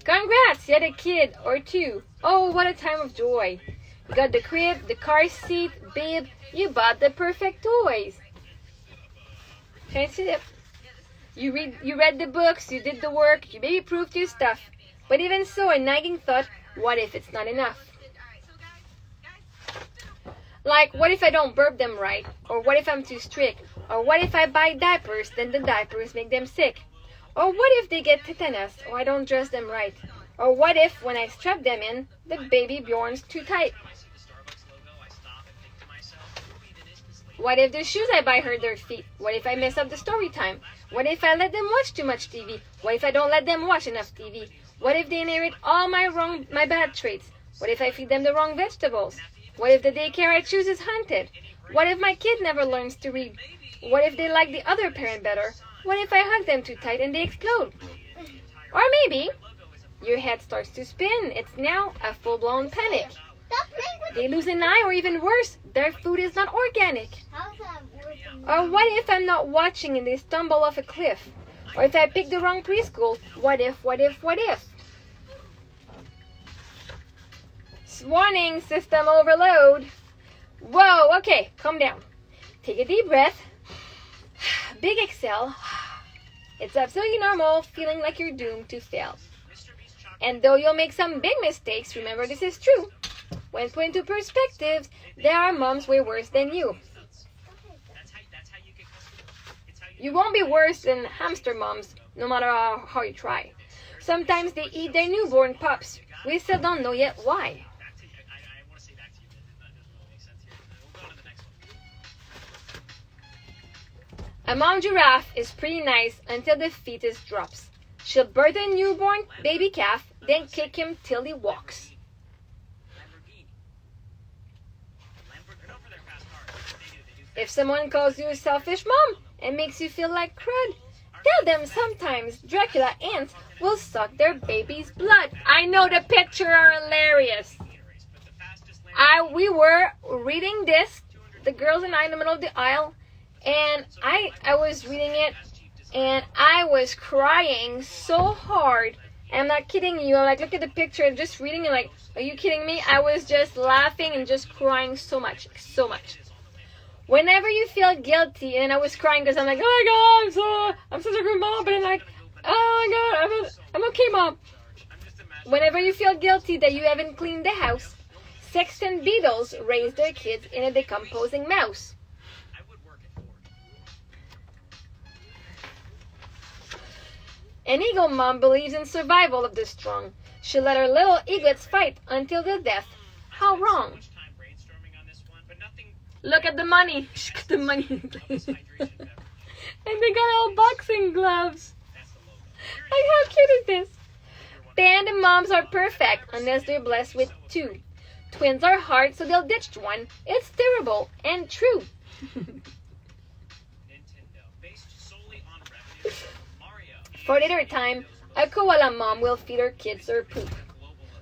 Congrats, you had a kid or 2. Oh, what a time of joy. You got the crib, the car seat, babe. You bought the perfect toys. Can I see that? You read the books, you did the work, you baby proofed your stuff. But even so, a nagging thought, what if it's not enough? Like, what if I don't burp them right? Or what if I'm too strict? Or what if I buy diapers, then the diapers make them sick? Or what if they get tetanus, or I don't dress them right? Or what if, when I strap them in, the baby Bjorn's too tight? What if the shoes I buy hurt their feet? What if I mess up the story time? What if I let them watch too much TV? What if I don't let them watch enough TV? What if they inherit all my bad traits? What if I feed them the wrong vegetables? What if the daycare I choose is haunted? What if my kid never learns to read? What if they like the other parent better? What if I hug them too tight and they explode? Or maybe your head starts to spin. It's now a full-blown panic. They lose an eye, or even worse, their food is not organic. How's that worse than Or what if I'm not watching and they stumble off a cliff? Or if I pick the wrong preschool? What if? Warning, system overload. Whoa, okay, calm down. Take a deep breath. Big exhale. It's absolutely normal feeling like you're doomed to fail. And though you'll make some big mistakes, remember this is true. When put into perspective, there are moms way worse than you. You won't be worse than hamster moms, no matter how you try. Sometimes they eat their newborn pups. We still don't know yet why. A mom giraffe is pretty nice until the fetus drops. She'll birth a newborn baby calf, then kick him till he walks. If someone calls you a selfish mom and makes you feel like crud, tell them sometimes Dracula ants will suck their baby's blood. I know the picture are hilarious. We were reading this, the girls and I, in the middle of the aisle, and I was reading it, and I was crying so hard I'm not kidding you. I'm like, look at the picture and just reading and like, are you kidding me? I was just laughing and just crying so much, so much. Whenever you feel guilty, and I was crying because I'm like, oh my God, I'm such a good mom, but I'm like, oh my God, I'm okay, mom. Whenever you feel guilty that you haven't cleaned the house, sexton beetles raise their kids in a decomposing mouse. An eagle mom believes in survival of the strong. She'll let her little eaglets fight until the death. How wrong? Look at the money. The money. And they got all boxing gloves. Like, how cute is this? Panda moms are perfect unless they're blessed with two. Twins are hard, so they'll ditch one. It's terrible and true. For dinner time, a koala mom will feed her kids her poop.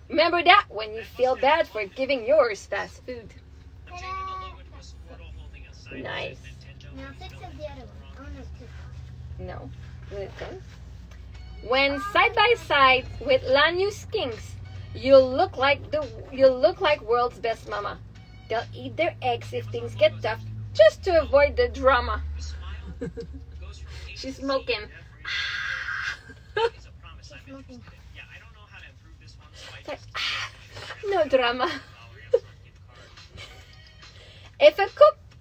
Remember that when you feel bad for giving yours fast food. Nice. Now fix up the other one. Oh, no, two. No. Listen. When side by side with Lanyu skinks, you'll look like world's best mama. They'll eat their eggs if things get tough, just to avoid the drama. She's smoking. Like, no drama. If a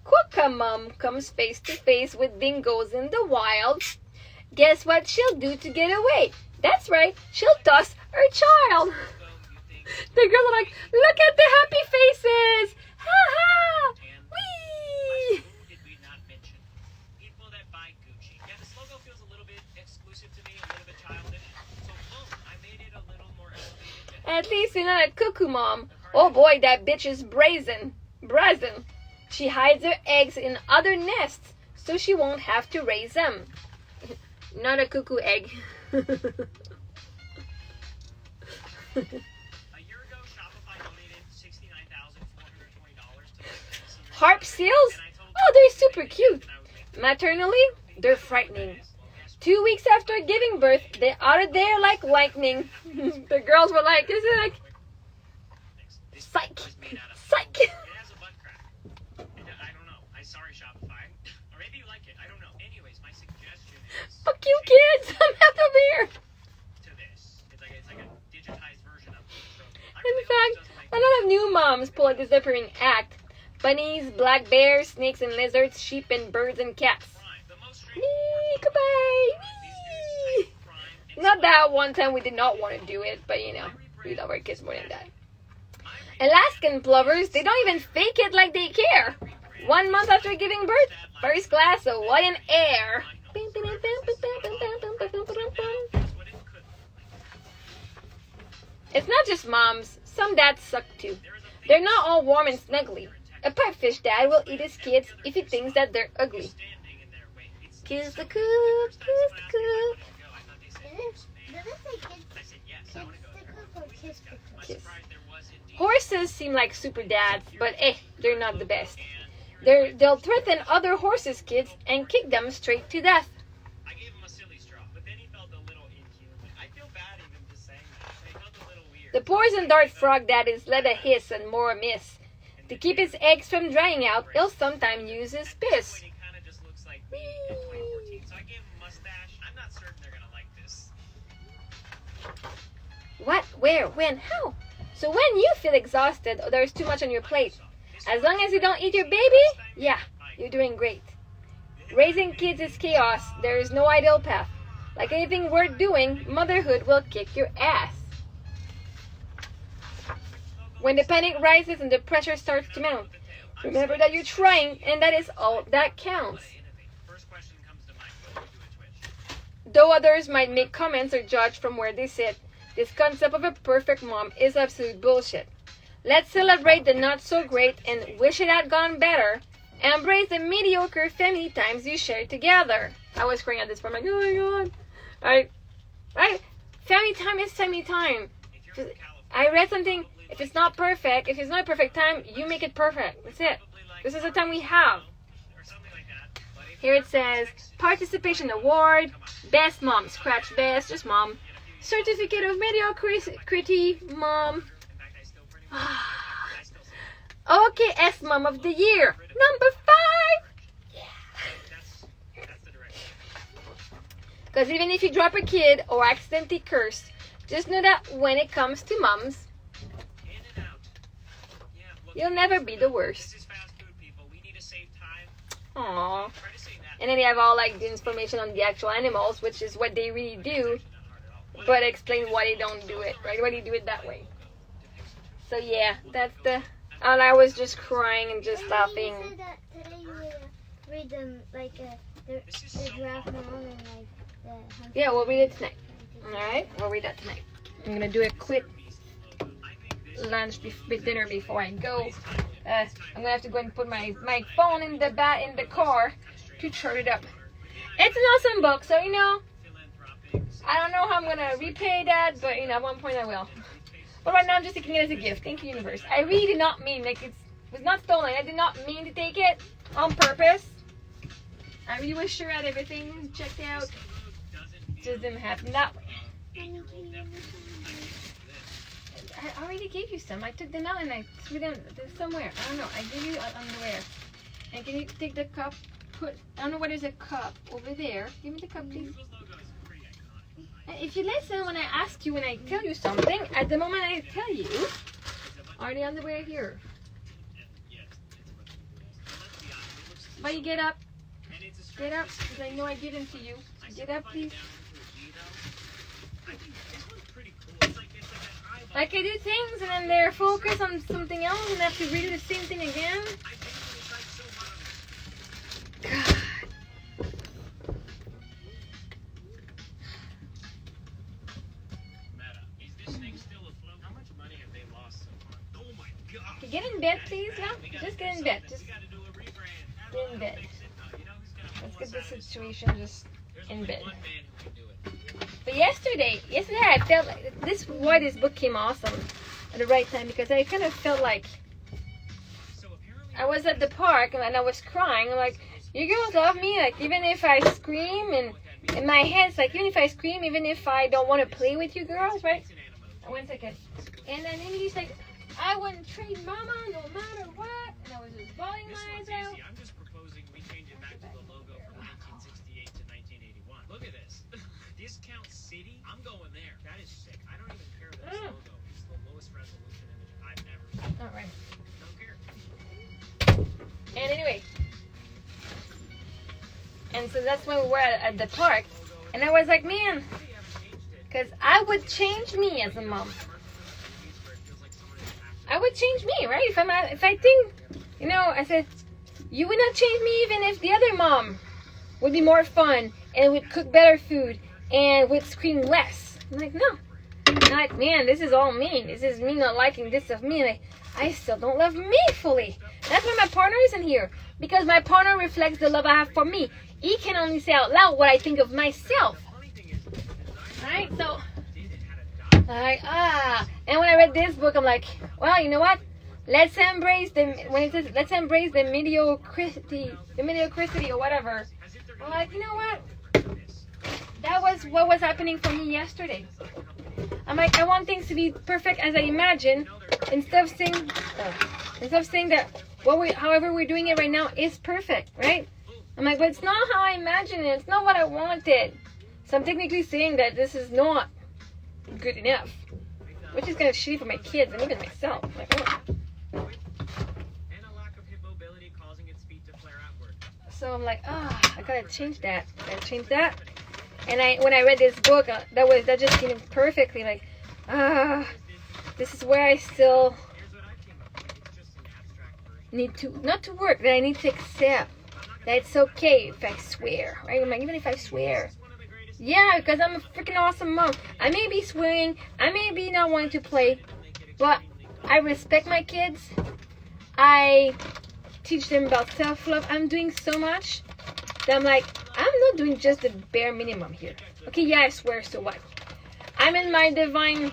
quokka mom comes face to face with dingoes in the wild, guess what she'll do to get away? That's right, she'll toss her child. The girls are like, look at the happy faces! Ha ha! Whee! At least you're not a cuckoo mom. Oh boy, that bitch is brazen. She hides her eggs in other nests so she won't have to raise them. Not a cuckoo egg. Harp seals? Oh, they're super cute. Maternally, they're frightening. 2 weeks after giving birth, they're out of there like lightning. The girls were like, is it like, psych, psych. Fuck you, kids. I'm out of here. In fact, a lot of new moms pull a disappearing act. Bunnies, black bears, snakes and lizards, sheep and birds and cats. Goodbye. Whee! Not that one time we did not want to do it, but you know, we love our kids more than that. Alaskan plovers, they don't even fake it like they care. 1 month after giving birth, first class Hawaiian air. It's not just moms, some dads suck too. They're not all warm and snuggly. A pipefish dad will eat his kids if he thinks that they're ugly. Kiss the coop, kiss the coop. Does it say kiss the coop or kiss the coop? Kiss. Horses seem like super dads, but they're not the best. They'll threaten other horses' kids and kick them straight to death. The poison dart frog that is let a hiss and more a miss. To keep his eggs from drying out, he'll sometimes use his piss. What? Where? When? How? So when you feel exhausted or there's too much on your plate, as long as you don't eat your baby, yeah, you're doing great. Raising kids is chaos. There is no ideal path. Like anything worth doing, motherhood will kick your ass. When the panic rises and the pressure starts to mount, remember that you're trying and that is all that counts. Though others might make comments or judge from where they sit, this concept of a perfect mom is absolute bullshit. Let's celebrate the not so great and wish it had gone better. Embrace the mediocre family times you share together. I was crying at this point, I'm like, oh my god. Right? Family time is family time. I read something, if it's not perfect, if it's not a perfect time, you make it perfect. That's it. This is the time we have. Here it says, participation award, best mom, scratch best, just mom. certificate of mediocrity, Mom. Okay, S Mom of the Year, number 5. Because even if you drop a kid or accidentally curse, just know that when it comes to moms, you'll never be the worst. Aww. And then they have all like the information on the actual animals, which is what they really do, but explain why they don't do it, right? Why they do it that way. So yeah, that's the. And I was just crying and just laughing. You said that today you would read them like the giraffe mom and like the. Yeah, we'll read it tonight. All right, we'll read that tonight. I'm gonna do a quick lunch dinner before I go. I'm gonna have to go and put my phone in the car to charge it up. It's an awesome book, so you know, I don't know how I'm gonna repay that, but you know, at one point I will. But right now I'm just taking it as a gift. Thank you, universe. I really did not mean, like, it was not stolen. I did not mean to take it on purpose. I really was sure I had everything checked out. Just didn't happen that way. I already gave you some. I took them out and I threw them somewhere. I don't know. I gave you underwear. And can you take the cup? I don't know where there's a cup over there. Give me the cup, please. If you listen when I ask you, when I tell you something, at the moment I tell you, are the underwear here? But you get up. Get up, because I know I give them to you. Get up, please. Like I do things and then they're focused on something else and I have to redo the same thing again. God. Okay, get in bed, please. Yeah, just get in bed. Just get in bed. Let's get the situation just in bed. But yesterday I felt like this book came awesome at the right time because I kind of felt like I was at the park and I was crying. I'm like, you girls love me, like even if I scream, and in my head it's like even if I scream, even if I don't want to play with you girls, right? 1 second. And then Emily's like, I wouldn't trade Mama no matter what, and I was just bawling my eyes out. I'm just proposing we change it back to the logo from 1968 to 1981. Look at this. Discount City. I'm going there. That is sick. I don't even care that this logo is the lowest resolution image I've ever seen. All right. Don't care. And anyway, and so that's when we were at the park, and I was like, man, because I would change me as a mom. I would change me, right? If I think, you know, I said, you would not change me even if the other mom would be more fun and would cook better food and would scream less. I'm like, no. I'm like, man, this is all me. This is me not liking this of me. Like, I still don't love me fully. That's why my partner isn't here. Because my partner reflects the love I have for me. He can only say out loud what I think of myself. Right? So, like, and when I read this book, I'm like, well, you know what? Let's embrace let's embrace the mediocrity or whatever. I'm like, you know what? That was what was happening for me yesterday. I'm like, I want things to be perfect as I imagine, instead of saying that however we're doing it right now is perfect, right? I'm like, but it's not how I imagine it. It's not what I wanted. So I'm technically saying that this is not good enough, which is kind of shitty for my kids and even myself. Like, so I'm like, I gotta change that. And when I read this book, that just came in perfectly. Like, this is where I still need to not to work. That I need to accept that it's okay if I swear. Right? I'm like, even if I swear. Yeah, because I'm a freaking awesome mom. I may be swearing, I may be not wanting to play, but I respect my kids. I teach them about self-love. I'm doing so much that I'm like, I'm not doing just the bare minimum here. Okay, yeah, I swear, so what? I'm in my divine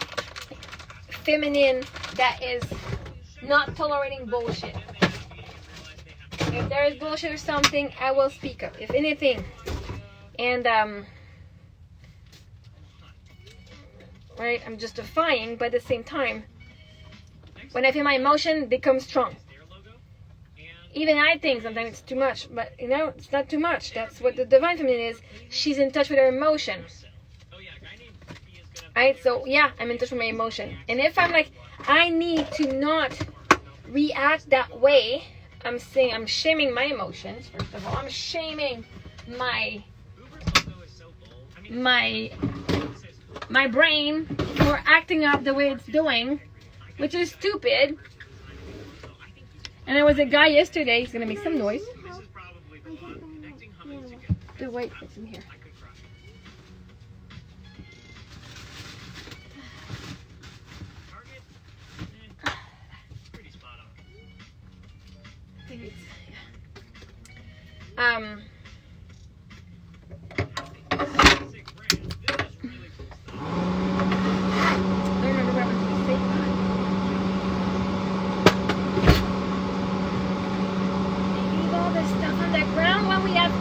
feminine that is not tolerating bullshit. If there is bullshit or something, I will speak up, if anything. And right? I'm justifying, but at the same time, when I feel my emotion, they come strong. Even I think sometimes it's too much, but you know, it's not too much. That's what the divine feminine is. She's in touch with her emotion. Right? So yeah, I'm in touch with my emotion. And if I'm like, I need to not react that way, I'm saying I'm shaming my emotions, first of all. I'm shaming my brain for acting up the way it's doing, which is stupid. And there was a guy yesterday, he's gonna make some noise. Wait, it's in here. I think it's, yeah.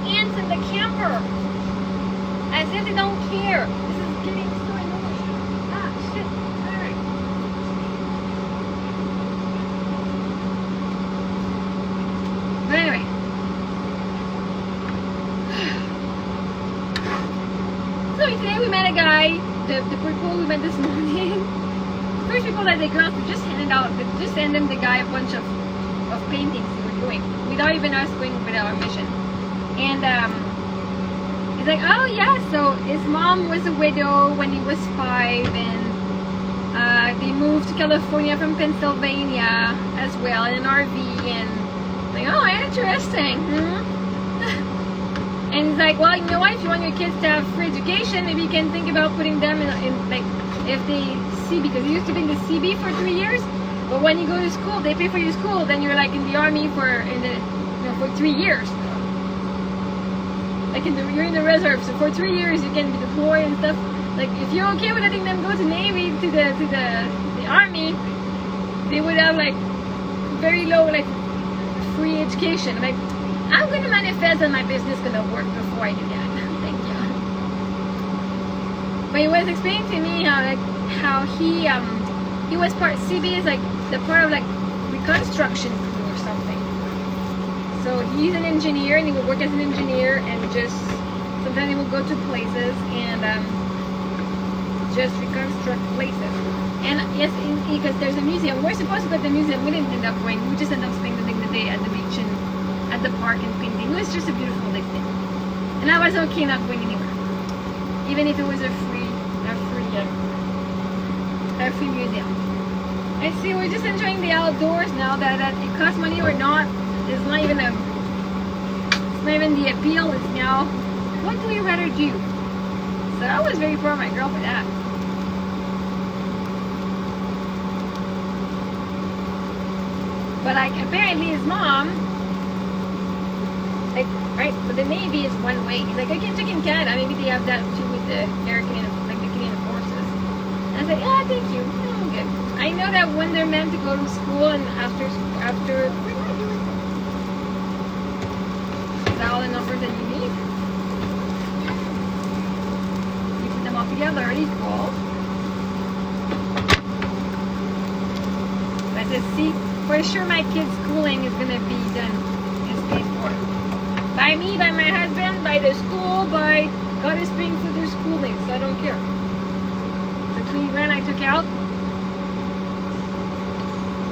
Ants in the camper, as if they don't care. This is getting so annoying. Ah, shit. Alright. But anyway. So today we met a guy, the people we met this morning. First people that they girls just handed out, just send them the guy a bunch of paintings we were doing without even us going with our mission. And he's like, oh yeah, so his mom was a widow when he was 5, and they moved to California from Pennsylvania as well in an RV, and like, oh, interesting. And he's like, well, you know what, if you want your kids to have free education, maybe you can think about putting them in like, if they CB, because he used to be in the CB for 3 years, but when you go to school, they pay for your school, then you're like in the army for 3 years. Like you're in the reserve, so for 3 years you can be deployed and stuff. Like if you're okay with letting them go to Navy, to the army, they would have like very low like free education. Like I'm gonna manifest that my business gonna work before I do that. Thank you. But he was explaining to me how he was part CB is like the part of like reconstruction crew or something. So he's an engineer, and he would work as an engineer, and just sometimes he would go to places and just reconstruct places. And yes, because there's a museum. We're supposed to go to the museum. We didn't end up going. We just ended up spending the day at the beach and at the park and painting. It was just a beautiful day. And I was okay not going anywhere, even if it was a free museum. I see. We're just enjoying the outdoors now. That it costs money or not. It's not even the appeal. It's now, what do we rather do? So I was very proud of my girl for that. But like apparently his mom, like right, but the Navy is one way. He's like, I can check in Canada. Maybe they have that too with the Canadian forces. And I was like, yeah, thank you. I'm good. I know that when they're meant to go to school and after. All the numbers that you need. You put them all together, equal. But just see, for sure my kids' schooling is gonna be done, is paid for. By me, by my husband, by the school, by God is paying for their schooling, so I don't care. The $20,000 I took out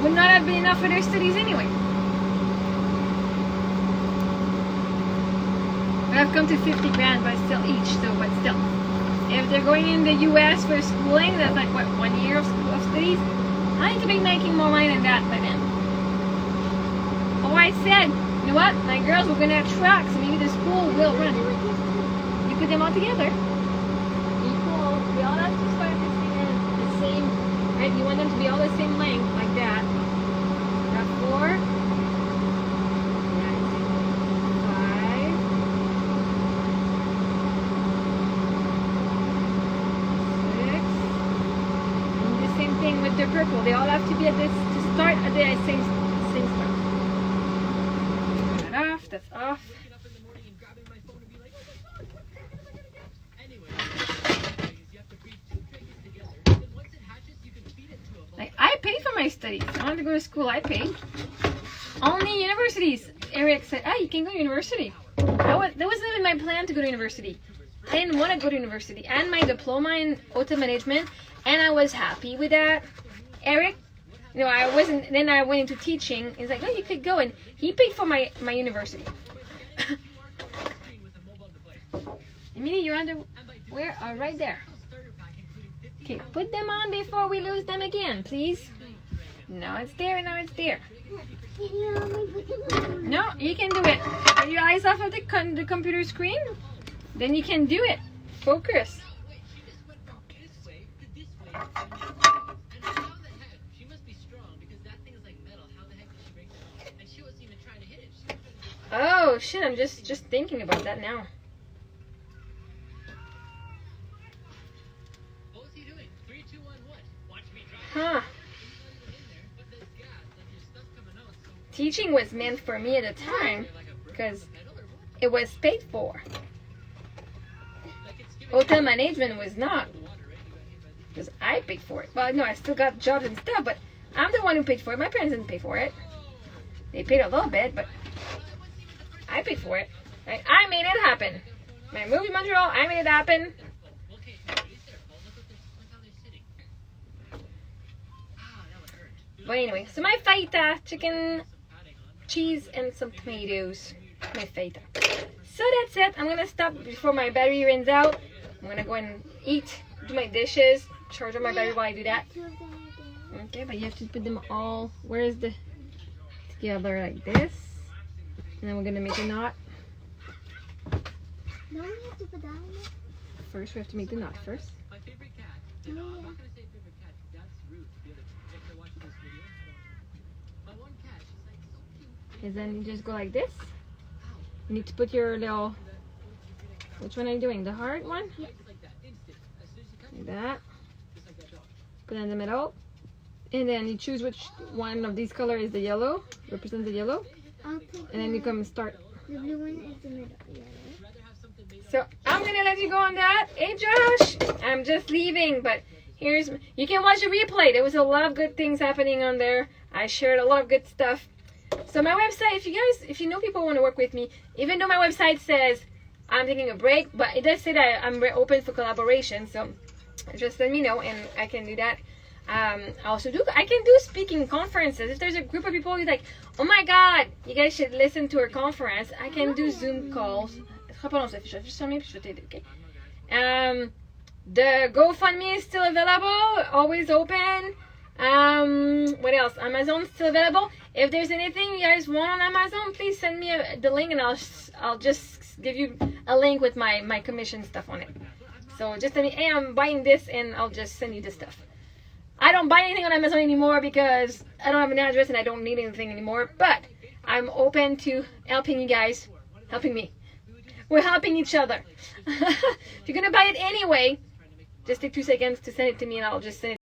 would not have been enough for their studies anyway. I've come to $50,000, but still each. So, but still, if they're going in the U.S. for schooling, that's like what 1 year of studies. I need to be making more money than that by then. Oh, I said, you know what? My girls were gonna have tracks, so maybe the school will run. You put them all together. Equal. We all have to start the same. Right? You want them to be all the same length, like that. Got 4. With the purple, they all have to be at this to start at the same start. That's off. my studies. I wanted to go to school. I paid. Only universities. Eric said, you can go to university. That wasn't even my plan to go to university. I didn't want to go to university. I had my diploma in hotel management, and I was happy with that. Eric, I wasn't. Then I went into teaching. He's like, you could go, and he paid for my university. Emily, your underwear are right there. Okay, put them on before we lose them again, please. Now it's there. Now it's there. No, you can do it. Get your eyes off of the computer screen. Then you can do it. Focus. Oh shit! I'm just thinking about that now. Huh. Teaching was meant for me at the time because it was paid for. Hotel management was not, because I paid for it. Well, no, I still got jobs and stuff, but I'm the one who paid for it. My parents didn't pay for it. They paid a little bit, but I paid for it. Right? I made it happen. My movie Montreal, I made it happen. But anyway, so my fajita, chicken, cheese, and some tomatoes. My fajita. So that's it. I'm gonna stop before my battery runs out. I'm gonna go and eat, do my dishes, charge up my battery while I do that. Okay, but you have to put them all. Where is the together like this? And then we're gonna make a knot. No, we have to put that in there. First, we have to make the knot first. My favorite cat. I'm not gonna say favorite cat. That's rude. If they're watching this video, my one cat, she's like so cute. And then you just go like this. You need to put your little. Which one are you doing? The hard one? Yeah. Like that. Put it in the middle. And then you choose which one of these colors is the yellow. Represents the yellow. I'll take And then you come and start. the blue one is the middle. Yeah. So I'm gonna let you go on that. Hey Josh, I'm just leaving, but you can watch the replay. There was a lot of good things happening on there. I shared a lot of good stuff. So my website, if you know people who want to work with me, even though my website says I'm taking a break, but it does say that I'm open for collaboration. So just let me know and I can do that. I can do speaking conferences. If there's a group of people who's like, oh my god, you guys should listen to our conference, I can do Zoom calls. Okay. The GoFundMe is still available, always open. What else? Amazon's still available. If there's anything you guys want on Amazon, please send me the link and I'll just give you a link with my commission stuff on it. So just tell me, hey, I'm buying this, and I'll just send you the stuff. I don't buy anything on Amazon anymore because I don't have an address and I don't need anything anymore. But I'm open to helping you guys, helping me. We're helping each other. If you're gonna buy it anyway, just take 2 seconds to send it to me and I'll just send it.